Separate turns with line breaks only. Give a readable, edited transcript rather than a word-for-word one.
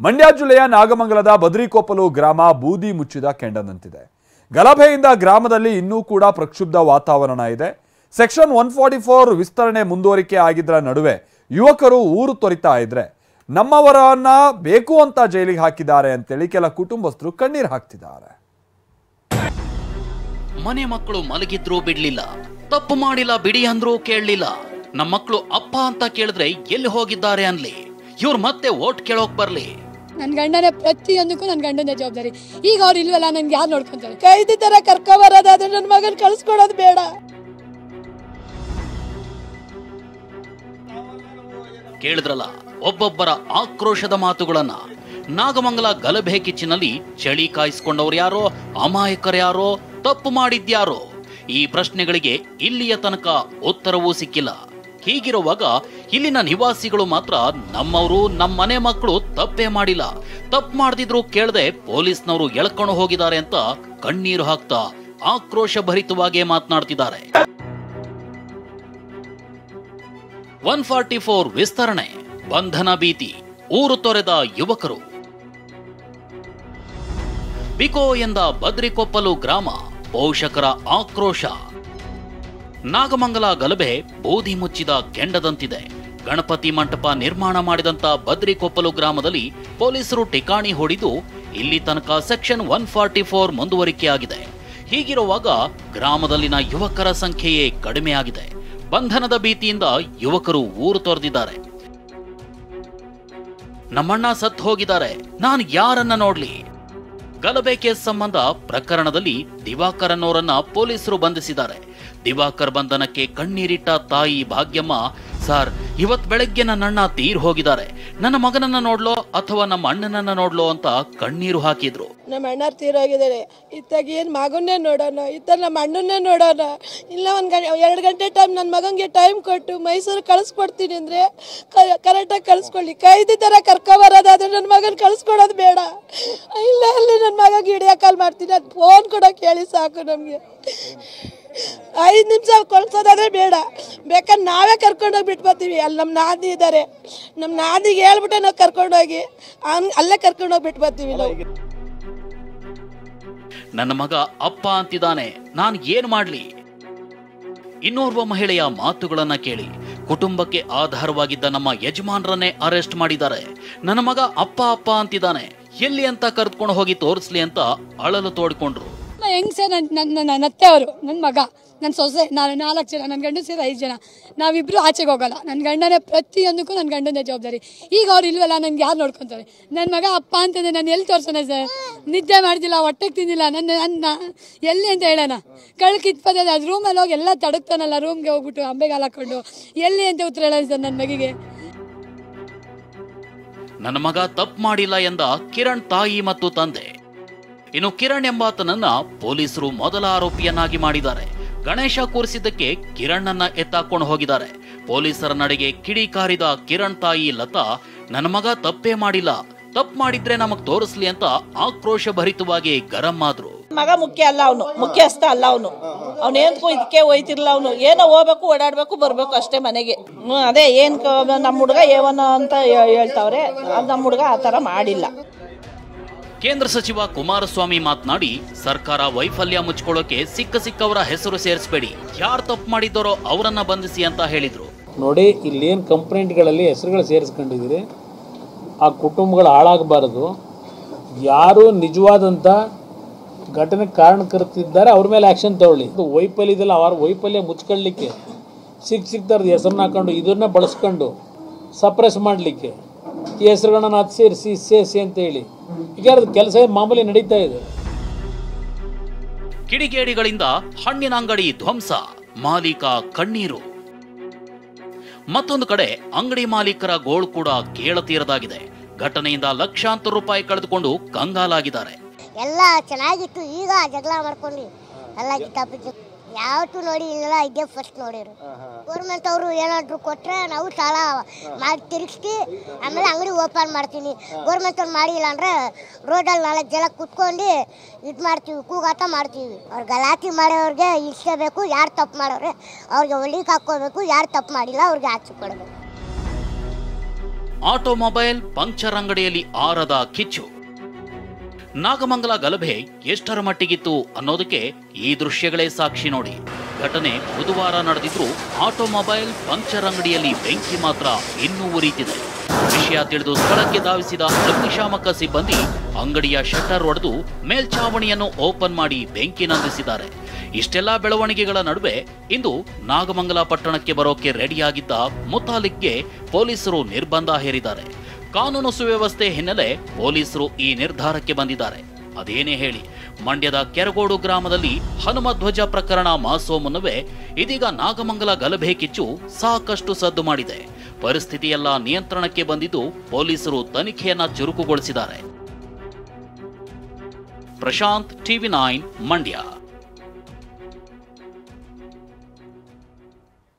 ಮಂಡ್ಯ ಜಿಲ್ಲೆಯ ನಾಗಮಂಗಲದ ಬದ್ರಿಕೊಪ್ಪಲು ಗ್ರಾಮ ಬೂದಿ ಮುಚ್ಚಿದ ಕೆಂಡದಂತಿದೆ. ಗಲಭೆಯಿಂದ ಗ್ರಾಮದಲ್ಲಿ ಇನ್ನೂ ಕೂಡ ಪ್ರಕ್ಷುಬ್ಧ ವಾತಾವರಣ ಇದೆ. ಸೆಕ್ಷನ್ 144 ವಿಸ್ತರಣೆ ಮುಂದುವರಿಕೆ ಆಗಿದ್ದರ ನಡುವೆ ಯುವಕರು ಊರು ತೊರೆತಾ ಇದ್ರೆ ನಮ್ಮವರನ್ನ ಬೇಕು ಅಂತ ಜೈಲಿಗೆ ಹಾಕಿದ್ದಾರೆ ಅಂತೇಳಿ ಕೆಲ ಕುಟುಂಬಸ್ಥರು ಕಣ್ಣೀರು ಹಾಕ್ತಿದ್ದಾರೆ.
ಮನೆ ಮಕ್ಕಳು ಮಲಗಿದ್ರು ಬಿಡ್ಲಿಲ್ಲ, ತಪ್ಪು ಮಾಡಿಲ್ಲ ಬಿಡಿ ಅಂದ್ರೂ ಕೇಳಲಿಲ್ಲ. ನಮ್ಮ ಮಕ್ಕಳು ಅಪ್ಪ ಅಂತ ಕೇಳಿದ್ರೆ ಎಲ್ಲಿ ಹೋಗಿದ್ದಾರೆ ಅನ್ಲಿ, ಇವ್ರು ಮತ್ತೆ ಓಟ್ ಕೇಳೋಕ್ ಬರ್ಲಿ.
ನನ್ನ ಗಂಡನೇ ಪ್ರತಿಯೊಂದಕ್ಕೂ ನನ್ನ ಗಂಡನೇ ಜವಾಬ್ದಾರಿ. ಈಗ ಅವ್ರು ಇಲ್ವಲ್ಲ, ನನ್ಗೆ ಯಾರು ನೋಡ್ಕೊಂತಾರೆ? ಕೈದಿ ತರ ಕರ್ಕೊಬರೋದಾದ್ರೆ ನನ್ನ ಮಗನ್ ಕಳ್ಸ್ಕೊಡೋದು ಬೇಡ.
ಕೇಳಿದ್ರಲ್ಲ ಒಬ್ಬೊಬ್ಬರ ಆಕ್ರೋಶದ ಮಾತುಗಳನ್ನ. ನಾಗಮಂಗಲ ಗಲಭೆ ಕಿಚ್ಚಿನಲ್ಲಿ ಚಳಿ ಕಾಯಿಸ್ಕೊಂಡವ್ರು ಯಾರೋ, ಅಮಾಯಕರ್ಯಾರೋ, ತಪ್ಪು ಮಾಡಿದ್ಯಾರೋ? ಈ ಪ್ರಶ್ನೆಗಳಿಗೆ ಇಲ್ಲಿಯ ತನಕ ಉತ್ತರವೂ ಸಿಕ್ಕಿಲ್ಲ. ಹೀಗಿರುವಾಗ ಇಲ್ಲಿನ ನಿವಾಸಿಗಳು ಮಾತ್ರ ನಮ್ಮವರು, ನಮ್ಮ ಮನೆ ಮಕ್ಕಳು ತಪ್ಪೇ ಮಾಡಿಲ್ಲ, ತಪ್ಪು ಮಾಡದಿದ್ರು ಕೇಳದೆ ಪೊಲೀಸ್ನವರು ಎಳ್ಕೊಂಡು ಹೋಗಿದ್ದಾರೆ ಅಂತ ಕಣ್ಣೀರು ಹಾಕ್ತಾ ಆಕ್ರೋಶ ಭರಿತವಾಗಿ ಮಾತನಾಡ್ತಿದ್ದಾರೆ. 144 ವಿಸ್ತರಣೆ, ಬಂಧನ ಭೀತಿ, ಊರು ತೊರೆದ ಯುವಕರು. ಬಿಕೋ ಎಂದ ಬದ್ರಿಕೊಪ್ಪಲು ಗ್ರಾಮ, ಪೋಷಕರ ಆಕ್ರೋಶ. ನಾಗಮಂಗಲ ಗಲಭೆ ಬೂದಿ ಮುಚ್ಚಿದ ಕೆಂಡದಂತಿದೆ. ಗಣಪತಿ ಮಂಟಪ ನಿರ್ಮಾಣ ಮಾಡಿದಂತ ಬದ್ರಿಕೊಪ್ಪಲು ಗ್ರಾಮದಲ್ಲಿ ಪೊಲೀಸರು ಠಿಕಾಣಿ ಹೊಡೆದು ಇಲ್ಲಿ ತನಕ ಸೆಕ್ಷನ್ 144 ಮುಂದುವರಿಕೆಯಾಗಿದೆ. ಹೀಗಿರುವಾಗ ಗ್ರಾಮದಲ್ಲಿನ ಯುವಕರ ಸಂಖ್ಯೆಯೇ ಕಡಿಮೆಯಾಗಿದೆ. ಬಂಧನದ ಭೀತಿಯಿಂದ ಯುವಕರು ಊರು ತೊರೆದಿದ್ದಾರೆ. ನಮ್ಮಣ್ಣ ಸತ್ತು ಹೋಗಿದ್ದಾರೆ, ನಾನು ಯಾರನ್ನ ನೋಡ್ಲಿ? ಗಲಭೆ ಕೇಸ್ ಸಂಬಂಧ ಪ್ರಕರಣದಲ್ಲಿ ದಿವಾಕರ್ ಅನ್ನೋರನ್ನ ಪೊಲೀಸರು ಬಂಧಿಸಿದ್ದಾರೆ. ದಿವಾಕರ್ ಬಂಧನಕ್ಕೆ ಕಣ್ಣೀರಿಟ್ಟ ತಾಯಿ ಭಾಗ್ಯಮ್ಮ, ಸರ್ ಇವತ್ ಬೆಳಗ್ಗೆ ನನ್ನ ಅಣ್ಣ ತೀರ್ ಹೋಗಿದ್ದಾರೆ, ನನ್ನ ಮಗನನ್ನ ನೋಡ್ಲೋ ಅಥವಾ ನಮ್ಮ ಅಣ್ಣನನ್ನ ನೋಡ್ಲೋ ಅಂತ ಕಣ್ಣೀರು ಹಾಕಿದ್ರು.
ನಮ್ಮ ಅಣ್ಣ ತೀರೋಗಿದ್ದಾರೆ, ಇತ್ತಾಗ ಏನ್ ಮಗನ್ನೇ ನೋಡೋಣ, ಇತ್ತ ನಮ್ಮ ಅಣ್ಣನ್ನೇ ನೋಡೋಣ. ಇಲ್ಲ 2 ಗಂಟೆ ಟೈಮ್ ನನ್ನ ಮಗಂಗೆ ಟೈಮ್ ಕೊಟ್ಟು ಮೈಸೂರು ಕಳಿಸ್ಕೊಡ್ತೀನಿ ಅಂದ್ರೆ ಕರೆಕ್ಟಾಗಿ ಕಳಿಸ್ಕೊಳ್ಳಿ. ಕೈದಿ ತರ ಕರ್ಕೊಬರೋದಾದ್ರೆ ನನ್ನ ಮಗನ್ ಕಳಿಸ್ಕೊಡೋದು ಬೇಡ. ಇಲ್ಲ ಅಲ್ಲಿ ನನ್ನ ಮಗಗೆ ಹಿಡಿಯೋ ಕಾಲ್ ಮಾಡ್ತೀನಿ, ಅದು ಫೋನ್ ಕೊಡೋಕೆ ಹೇಳಿ ಸಾಕು. ನಮ್ಗೆ 5 ನಿಮಿಷ ಕಳ್ಸೋದಾದ್ರೆ ಬೇಡ, ಬೇಕಾದ್ರೆ ನಾವೇ ಕರ್ಕೊಂಡೋಗಿ ಬಿಟ್ಬರ್ತೀವಿ. ಅಲ್ಲಿ ನಮ್ಮ ನಾದಿ ಇದ್ದಾರೆ, ನಮ್ಮ ನಾದಿಗೆ ಹೇಳ್ಬಿಟ್ಟೆ ನಾವು ಕರ್ಕೊಂಡೋಗಿ ಅಲ್ಲೇ ಕರ್ಕೊಂಡೋಗಿ ಬಿಟ್ಬರ್ತೀವಿ ನಾವು.
ನನ್ನ ಮಗ ಅಪ್ಪ ಅಂತಿದ್ದಾನೆ, ನಾನು ಏನ್ ಮಾಡ್ಲಿ? ಇನ್ನೋರ್ವ ಮಹಿಳೆಯ ಮಾತುಗಳನ್ನ ಕೇಳಿ ಕುಟುಂಬಕ್ಕೆ ಆಧಾರವಾಗಿದ್ದ ನಮ್ಮ ಯಜಮಾನರನ್ನೇ ಅರೆಸ್ಟ್ ಮಾಡಿದ್ದಾರೆ. ನನ್ನ ಮಗ ಅಪ್ಪ ಅಪ್ಪ ಅಂತಿದ್ದಾನೆ, ಎಲ್ಲಿ ಅಂತ ಕರೆದುಕೊಂಡು ಹೋಗಿ ತೋರಿಸ್ಲಿ ಅಂತ ಅಳಲು ತೋಡ್ಕೊಂಡ್ರು.
ಹೆಂಗ್ಸೆ ನನ್ನ ಅತ್ತೆ ಅವರು, ನನ್ನ ಮಗ, ನನ್ನ ಸೊಸೆ, ನಾನು 4 ಜನ, ನನ್ನ ಗಂಡ ಸೇರಿ 5 ಜನ. ನಾವಿಬ್ರು ಆಚೆಗೆ ಹೋಗಲ್ಲ. ನನ್ನ ಗಂಡನೇ ಪ್ರತಿಯೊಂದಕ್ಕೂ ನನ್ನ ಗಂಡನೇ ಜವಾಬ್ದಾರಿ. ಈಗ ಅವ್ರು ಇಲ್ವಲ್ಲ, ನನ್ಗೆ ಯಾರು ನೋಡ್ಕೊಂತಾರೆ? ನನ್ನ ಮಗ ಅಪ್ಪ ಅಂತಂದ್ರೆ ನಾನು ಎಲ್ಲಿ ತೋರ್ಸೋಣ ಸರ್? ನಿದ್ದೆ ಮಾಡ್ದಿಲ್ಲ, ಹೊಟ್ಟೆಗೆ ತಿಂದಿಲ್ಲ, ನನ್ನ ಎಲ್ಲಿ ಅಂತ ಹೇಳೋಣ? ಕಳ್ಕಿತ್ಪದ ಅದು ರೂಮಲ್ಲಿ ಹೋಗಿ ಎಲ್ಲ ತಡಗ್ತಾನಲ್ಲ, ರೂಮ್ಗೆ ಹೋಗ್ಬಿಟ್ಟು ಅಂಬೆಗಾಲ ಹಾಕೊಂಡು ಎಲ್ಲಿ ಅಂತ ಉತ್ತರ ಹೇಳೋಣ ಸರ್ ನನ್ನ ಮಗಿಗೆ?
ನನ್ನ ಮಗ ತಪ್ಪು ಮಾಡಿಲ್ಲ ಎಂದ ಕಿರಣ್ ತಾಯಿ ಮತ್ತು ತಂದೆ. ಇನ್ನು ಕಿರಣ್ ಎಂಬಾತನನ್ನ ಪೊಲೀಸರು ಮೊದಲ ಆರೋಪಿಯನ್ನಾಗಿ ಮಾಡಿದ್ದಾರೆ. ಗಣೇಶ ಕೂರಿಸಿದ್ದಕ್ಕೆ ಕಿರಣ್ ಅನ್ನ ಎತ್ತಾಕೊಂಡು ಹೋಗಿದ್ದಾರೆ. ಪೊಲೀಸರ ನಡೆಗೆ ಕಿಡಿಕಾರಿದ ಕಿರಣ್ ತಾಯಿ ಲತಾ, ನನ್ನ ಮಗ ತಪ್ಪೇ ಮಾಡಿಲ್ಲ, ತಪ್ಪು ಮಾಡಿದ್ರೆ ನಮಗ್ ತೋರಿಸ್ಲಿ ಅಂತ ಆಕ್ರೋಶ ಭರಿತವಾಗಿ ಗರಂ ಆದ್ರು.
ಮಗ ಮುಖ್ಯ ಅಲ್ಲ, ಅವನು ಮುಖ್ಯಸ್ಥ ಅಲ್ಲ. ಅವನೇನ್ಕೂ ಇದಕ್ಕೆ ಹೋಯ್ತಿರ್ಲಿಲ್ಲ. ಅವನು ಏನೋ ಹೋಗ್ಬೇಕು, ಓಡಾಡ್ಬೇಕು, ಬರ್ಬೇಕು ಅಷ್ಟೇ ಮನೆಗೆ. ಅದೇ ಏನ್ ನಮ್ಮ ಹುಡುಗ ಏವನ ಅಂತ ಹೇಳ್ತಾವ್ರೆ, ನಮ್ಮ ಹುಡುಗ ಆ ತರ ಮಾಡಿಲ್ಲ.
ಕೇಂದ್ರ ಸಚಿವ ಕುಮಾರಸ್ವಾಮಿ ಮಾತನಾಡಿ, ಸರ್ಕಾರ ವೈಫಲ್ಯ ಮುಚ್ಕೊಳ್ಳೋಕೆ ಸಿಕ್ಕವರ ಹೆಸರು ಸೇರಿಸಬೇಡಿ, ಯಾರು ತಪ್ಪು ಮಾಡಿದ್ದಾರೋ ಅವರನ್ನ ಬಂಧಿಸಿ ಅಂತ ಹೇಳಿದ್ರು.
ನೋಡಿ, ಇಲ್ಲೇನು ಕಂಪ್ಲೇಂಟ್ಗಳಲ್ಲಿ ಹೆಸರುಗಳು ಸೇರಿಸ್ಕೊಂಡಿದ್ದೀರಿ, ಆ ಕುಟುಂಬಗಳು ಹಾಳಾಗಬಾರದು. ಯಾರು ನಿಜವಾದಂಥ ಘಟನೆ ಕಾರಣಕರ್ತಿದ್ದಾರೆ ಅವ್ರ ಮೇಲೆ ಆ್ಯಕ್ಷನ್ ತಗೊಳ್ಳಿ. ವೈಫಲ್ಯದಲ್ಲಿ ಅವರ ವೈಫಲ್ಯ ಮುಚ್ಕೊಳ್ಳಿಕ್ಕೆ ಸಿಕ್ತಾರ್ದು ಹೆಸರನ್ನ ಹಾಕೊಂಡು ಇದನ್ನ ಬಳಸ್ಕೊಂಡು ಸಪ್ರೆಸ್ ಮಾಡಲಿಕ್ಕೆ ಈ ಹೆಸರುಗಳನ್ನ ಅದು ಸೇರಿಸಿ ಅಂತ ಹೇಳಿ ಈಗ ಕೆಲಸ ಮಾಮೂಲಿ ನಡೀತಾ ಇದೆ.
ಕಿಡಿಗೇಡಿಗಳಿಂದ ಹಣ್ಣಿನ ಅಂಗಡಿ ಧ್ವಂಸ, ಮಾಲೀಕ ಕಣ್ಣೀರು. ಮತ್ತೊಂದು ಕಡೆ ಅಂಗಡಿ ಮಾಲೀಕರ ಗೋಳು ಕೂಡ ಕೇಳತೀರದಾಗಿದೆ. ಘಟನೆಯಿಂದ ಲಕ್ಷಾಂತರ ರೂಪಾಯಿ ಕಳೆದುಕೊಂಡು ಕಂಗಾಲಾಗಿದ್ದಾರೆ.
ಎಲ್ಲ ಚೆನ್ನಾಗಿತ್ತು, ಈಗ ಜಗಳ ಮಾಡ್ಕೊಂಡು ಎಲ್ಲ ಕಿತಾಪಿತ್ತು. ಯಾವತ್ತೂ ನೋಡಿ ಇಲ್ಲ, ಇದೇ ಫಸ್ಟ್ ನೋಡಿರು. ಗೌರ್ಮೆಂಟ್ ಅವರು ಏನಾದ್ರು ಕೊಟ್ಟರೆ ನಾವು ಸಾಲ ಮಾಡಿ ತಿರುಗಿಸಿ ಆಮೇಲೆ ಅಂಗಡಿ ಓಪನ್ ಮಾಡ್ತೀನಿ. ಗೌರ್ಮೆಂಟ್ ಅವ್ರು ಮಾಡಿಲ್ಲ ಅಂದರೆ ರೋಡಲ್ಲಿ 4 ಜನ ಕುತ್ಕೊಂಡು ಇದು ಮಾಡ್ತೀವಿ, ಕೂಗಾಟ ಮಾಡ್ತೀವಿ. ಅವ್ರು ಗಲಾಟೆ ಮಾಡೋರಿಗೆ ಇಸ್ಕೋಬೇಕು, ಯಾರು ತಪ್ಪು ಮಾಡೋರೆ ಅವ್ರಿಗೆ ಒಳ್ಳಿಗೆ ಹಾಕ್ಕೋಬೇಕು, ಯಾರು ತಪ್ಪು ಮಾಡಿಲ್ಲ ಅವ್ರಿಗೆ ಆಚೆ ಕೊಡಬೇಕು.
ಆಟೋಮೊಬೈಲ್ ಪಂಕ್ಚರ್ ಅಂಗಡಿಯಲ್ಲಿ ಆರದ ಕಿಚ್ಚು. ನಾಗಮಂಗಲ ಗಲಭೆ ಎಷ್ಟರ ಮಟ್ಟಿಗಿತ್ತು ಅನ್ನೋದಕ್ಕೆ ಈ ದೃಶ್ಯಗಳೇ ಸಾಕ್ಷಿ ನೋಡಿ. ಘಟನೆ ಬುಧವಾರ ನಡೆದಿದ್ರು ಆಟೋಮೊಬೈಲ್ ಪಂಕ್ಚರ್ ಅಂಗಡಿಯಲ್ಲಿ ಬೆಂಕಿ ಮಾತ್ರ ಇನ್ನೂ ಉರಿಯುತ್ತಿದೆ. ವಿಷಯ ತಿಳಿದು ಸ್ಥಳಕ್ಕೆ ಧಾವಿಸಿದ ಅಗ್ನಿಶಾಮಕ ಸಿಬ್ಬಂದಿ ಅಂಗಡಿಯ ಶಟರ್ ಒಡೆದು ಮೇಲ್ಛಾವಣಿಯನ್ನು ಓಪನ್ ಮಾಡಿ ಬೆಂಕಿ ನಂದಿಸಿದ್ದಾರೆ. ಇಷ್ಟೆಲ್ಲಾ ಬೆಳವಣಿಗೆಗಳ ನಡುವೆ ಇಂದು ನಾಗಮಂಗಲ ಪಟ್ಟಣಕ್ಕೆ ಬರೋಕೆ ರೆಡಿಯಾಗಿದ್ದ ಮುತಾಲಿಕ್ಗೆ ಪೊಲೀಸರು ನಿರ್ಬಂಧ ಹೇರಿದ್ದಾರೆ. ಕಾನೂನು ಸುವ್ಯವಸ್ಥೆ ಹಿನ್ನೆಲೆ ಪೊಲೀಸರು ಈ ನಿರ್ಧಾರಕ್ಕೆ ಬಂದಿದ್ದಾರೆ. ಅದೇನೇ ಹೇಳಿ, ಮಂಡ್ಯದ ಕೆರಗೋಡು ಗ್ರಾಮದಲ್ಲಿ ಹನುಮಧ್ವಜ ಪ್ರಕರಣ ಮಾಸೋ ಮುನ್ನವೇ ಇದೀಗ ನಾಗಮಂಗಲ ಗಲಭೆ ಕಿಚ್ಚು ಸಾಕಷ್ಟು ಸದ್ದು ಮಾಡಿದೆ. ಪರಿಸ್ಥಿತಿಯೆಲ್ಲ ನಿಯಂತ್ರಣಕ್ಕೆ ಬಂದಿದ್ದು ಪೊಲೀಸರು ತನಿಖೆಯನ್ನ ಚುರುಕುಗೊಳಿಸಿದ್ದಾರೆ. ಪ್ರಶಾಂತ್, TV9 ಮಂಡ್ಯ.